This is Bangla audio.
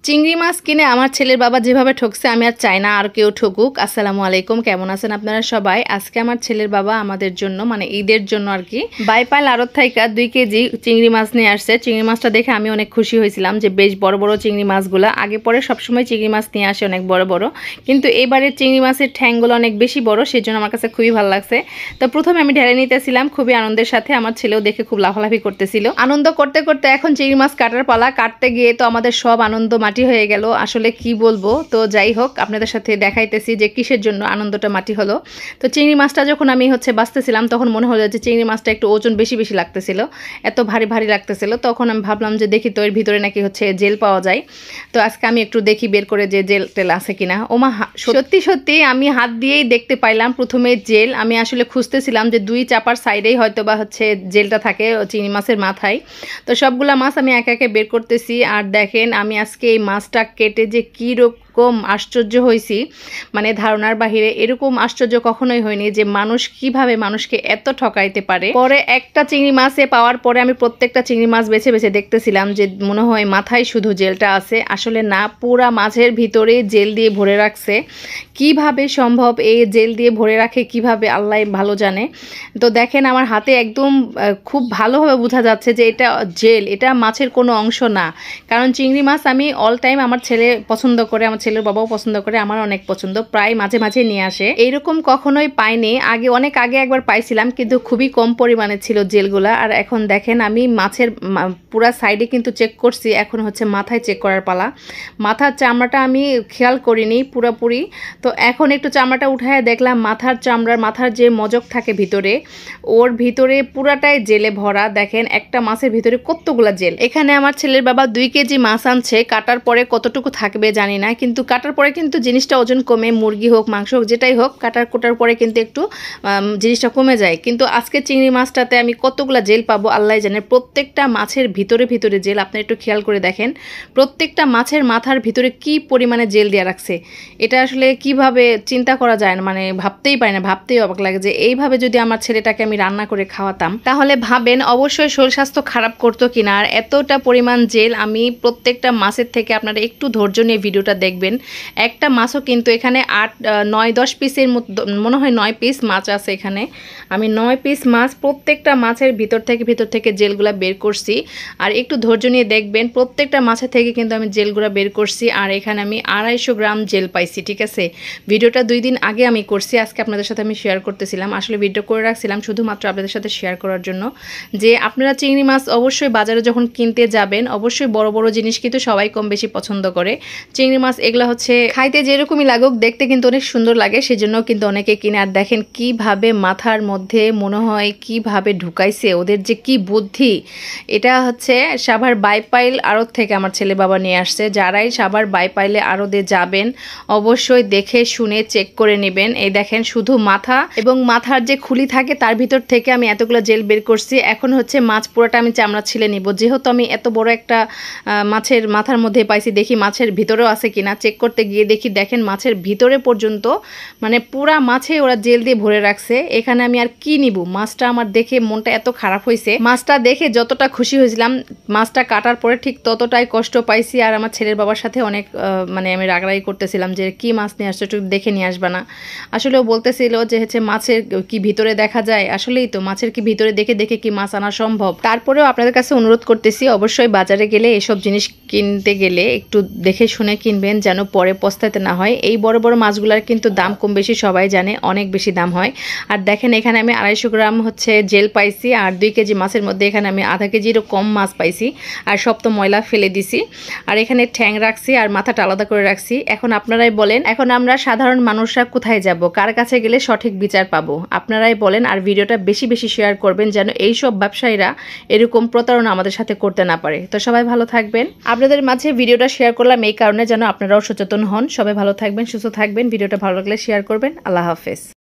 চিংড়ি মাছ কিনে আমার ছেলের বাবা যেভাবে ঠকছে আমি আর চাই না আর কেউ ঠকুক। আসসালামু আলাইকুম, কেমন আছেন আপনারা সবাই? আজকে আমার ছেলের বাবা আমাদের জন্য মানে ঈদের জন্য আর কি বাইপাল আড়ত থাইকা 2 কেজি চিংড়ি মাছ নিয়ে আসছে। চিংড়ি মাছটা দেখে আমি অনেক খুশি হয়েছিলাম যে বেশ বড় বড় চিংড়ি মাছগুলো। আগে পরে সবসময় চিংড়ি মাছ নিয়ে আসে অনেক বড় বড়, কিন্তু এবারে চিংড়ি মাছের ঠ্যাংগুলো অনেক বেশি বড়, সেই জন্য আমার কাছে খুবই ভালো লাগছে। তো প্রথমে আমি ঢেলে নিতেছিলাম খুবই আনন্দের সাথে, আমার ছেলেও দেখে খুব লাফালাফি করতেছিল। আনন্দ করতে করতে এখন চিংড়ি মাছ কাটার পালা। কাটতে গিয়ে তো আমাদের সব আনন্দ মাটি হয়ে গেল, আসলে কি বলবো। তো যাই হোক, আপনাদের সাথে দেখাইতেছি যে কিসের জন্য আনন্দটা মাটি হলো। তো চিংড়ি মাছটা যখন আমি বাছতেছিলাম তখন মনে হলো যে চিংড়ি মাছটা একটু ওজন বেশি বেশি লাগতেছিল, এত ভারী ভারী লাগতেছিল। তখন আমি ভাবলাম যে দেখি তো এর ভিতরে নাকি জেল পাওয়া যায়। তো আজকে আমি একটু দেখি বের করে যে জেল টেল আছে কিনা। ওমা সত্যি সত্যি আমি হাত দিয়েই দেখতে পাইলাম প্রথমে জেল। আমি আসলে খুঁজতেছিলাম যে 2 চাপার সাইডেই হয়তো বা জেলটা থাকে চিংড়ি মাছের মাথায়। তো সবগুলা মাছ আমি একে একে বের করতেছি। আর দেখেন আমি আজকে এই মাছটা কেটে যে কী রকম আশ্চর্য হয়েছি, মানে ধারণার বাহিরে। এরকম আশ্চর্য কখনোই হয়নি যে মানুষ কিভাবে মানুষকে এত ঠকাইতে পারে। পরে একটা চিংড়ি মাছে পাওয়ার পরে আমি প্রত্যেকটা চিংড়ি মাছ বেছে বেছে দেখতেছিলাম যে মনে হয় মাথায় শুধু জেলটা আছে, আসলে না, পুরা মাছের ভিতরে জেল দিয়ে ভরে রাখছে। কিভাবে সম্ভব এই জেল দিয়ে ভরে রাখে, কিভাবে আল্লাহ ভালো জানে। তো দেখেন আমার হাতে একদম খুব ভালোভাবে বোঝা যাচ্ছে যে এটা জেল, এটা মাছের কোনো অংশ না। কারণ চিংড়ি মাছ আমি অল টাইম আমার ছেলে পছন্দ করে, আমার ছেলের বাবাও পছন্দ করে, আমার অনেক পছন্দ, প্রায় মাঝে মাঝে নিয়ে আসে। এইরকম কখনোই পাইনি আগে, অনেক আগে একবার পাইছিলাম কিন্তু খুবই কম পরিমাণে ছিল জেলগুলা। আর এখন দেখেন আমি মাছের পুরা সাইডে কিন্তু চেক করছি, এখন মাথায় চেক করার পালা। মাথার চামড়াটা আমি খেয়াল করিনি পুরোপুরি, তো এখন একটু চামড়াটা উঠায় দেখলাম মাথার চামড়ার মাথার যে মজক থাকে ভিতরে, ওর ভিতরে পুরাটাই জেলে ভরা। দেখেন একটা মাছের ভিতরে কতগুলা জেল। এখানে আমার ছেলের বাবা 2 কেজি মাছ আনছে, কাটার পরে কতটুকু থাকবে জানি না, কিন্তু কাটার পরে কিন্তু জিনিসটা ওজন কমে, মুরগি হোক মাংস হোক যেটাই হোক, কোটার পরে কিন্তু একটু জিনিসটা কমে যায়। কিন্তু আজকে চিংড়ি মাছটাতে আমি কতগুলা জেল পাবো আল্লাহ জানে। প্রত্যেকটা মাছের ভিতরে ভিতরে জেল, আপনারা একটু খেয়াল করে দেখেন প্রত্যেকটা মাছের মাথার ভিতরে কি পরিমাণে জেল দিয়ে রাখছে। এটা আসলে কিভাবে চিন্তা করা যায় না, মানে ভাবতেই পারি না, ভাবতেই অবাক লাগে যে এইভাবে যদি আমার ছেলেটাকে আমি রান্না করে খাওয়াতাম তাহলে ভাবেন অবশ্যই শরীর স্বাস্থ্য খারাপ করতো কিনা। আর এতটা পরিমাণ জেল, আমি প্রত্যেকটা মাছের থেকে আপনারা একটু ধৈর্য নিয়ে ভিডিওটা দেখবেন। একটা মাছও কিন্তু এখানে 8-9-10 পিসের মতো, মনে হয় 9 পিস মাছ আছে এখানে। আমি 9 পিস মাছ প্রত্যেকটা মাছের ভিতর থেকে জেলগুলা বের করছি। আর একটু ধৈর্য নিয়ে দেখবেন প্রত্যেকটা মাছের থেকে কিন্তু আমি জেলগুলা বের করছি। আর এখানে আমি 250 গ্রাম জেল পাইছি, ঠিক আছে। ভিডিওটা 2 দিন আগে আমি করছি, আজকে আপনাদের সাথে আমি শেয়ার করতেছিলাম। আসলে ভিডিও করে রাখছিলাম শুধুমাত্র আপনাদের সাথে শেয়ার করার জন্য যে আপনারা চিংড়ি মাছ অবশ্যই বাজারে যখন কিনতে যাবেন অবশ্যই বড় বড় জিনিস কিন্তু সবাই কম বেশি পছন্দ করে। চিংড়ি মাছ এগুলো খাইতে যেরকমই লাগুক, দেখতে কিন্তু অনেক সুন্দর লাগে, সেজন্য কিন্তু অনেকে কিনে। আর দেখেন কিভাবে মাথার মধ্যে মনে হয় কিভাবে ঢুকাইছে, ওদের যে কি বুদ্ধি। এটা সাভার বাইপাইল আড়ত থেকে আমার ছেলে বাবা নিয়ে আসছে। যারাই সাভার বাইপাইলে আড়তে যাবেন অবশ্যই দেখে শুনে চেক করে নেবেন। এই দেখেন শুধু মাথা এবং মাথার যে খুলি থাকে তার ভিতর থেকে আমি এতগুলো জেল বের করছি। এখন মাছ পুরোটা আমি চামড়া ছিলে নিব, যেহেতু আমি এত বড় একটা মাছের মাথার মধ্যে পাইছি। দেখি মাছের ভিতরেও আছে কিনা, চেক করতে গিয়ে দেখি দেখেন মাছের ভিতরে পর্যন্ত মানে পুরা মাছে ওরা জেল দিয়ে ভরে রাখছে। এখানে আমি আর কি নিব, মাছটা আমার দেখে মনটা এত খারাপ হয়েছে। মাছটা দেখে যতটা খুশি হয়েছিলাম মাছটা কাটার পরে ঠিক ততটাই কষ্ট পাইছি। আর আমার ছেলের বাবার সাথে অনেক মানে আমি রাগারাগি করতেছিলাম যে কি মাছ নিয়ে আসছো, একটু দেখে নিয়ে আসবা না। আসলে ও বলতেছিল যে মাছের কি ভিতরে দেখা যায়, আসলেই তো মাছের কি ভিতরে দেখে দেখে কি মাছ আনা সম্ভব। তারপরেও আপনাদের কাছে অনুরোধ করতেছি অবশ্যই বাজারে গেলে এসব জিনিস কিনতে গেলে একটু দেখে শুনে কিনবেন, যেন পরে পস্তাতে না হয়। এই বড় বড় মাছগুলার কিন্তু দাম কম বেশি সবাই জানে, অনেক বেশি দাম হয়। আর দেখেন এখানে আমি 250 গ্রাম জেল পাইছি। আর 2 কেজি মাছের মধ্যে এখানে আমি আধা কেজিরও কম মাছ পাইছি। আর সব তো ময়লা ফেলে দিছি। আর এখানে ঠ্যাং রাখছি আর মাথাটা আলাদা করে রাখছি। এখন আপনারাই বলেন, এখন আমরা সাধারণ মানুষরা কোথায় যাব, কার কাছে গেলে সঠিক বিচার পাবো? আপনারাই বলেন। আর ভিডিওটা বেশি বেশি শেয়ার করবেন যেন এইসব ব্যবসায়ীরা এরকম প্রতারণা আমাদের সাথে করতে না পারে। তো সবাই ভালো থাকবেন। আপনাদের মাঝে ভিডিওটা শেয়ার করলাম এই কারণে যেন আপনারাও সচেতন হন। সবাই ভালো থাকবেন, সুস্থ থাকবেন। ভিডিওটা ভালো লাগলে শেয়ার করবেন। আল্লাহ হাফেজ।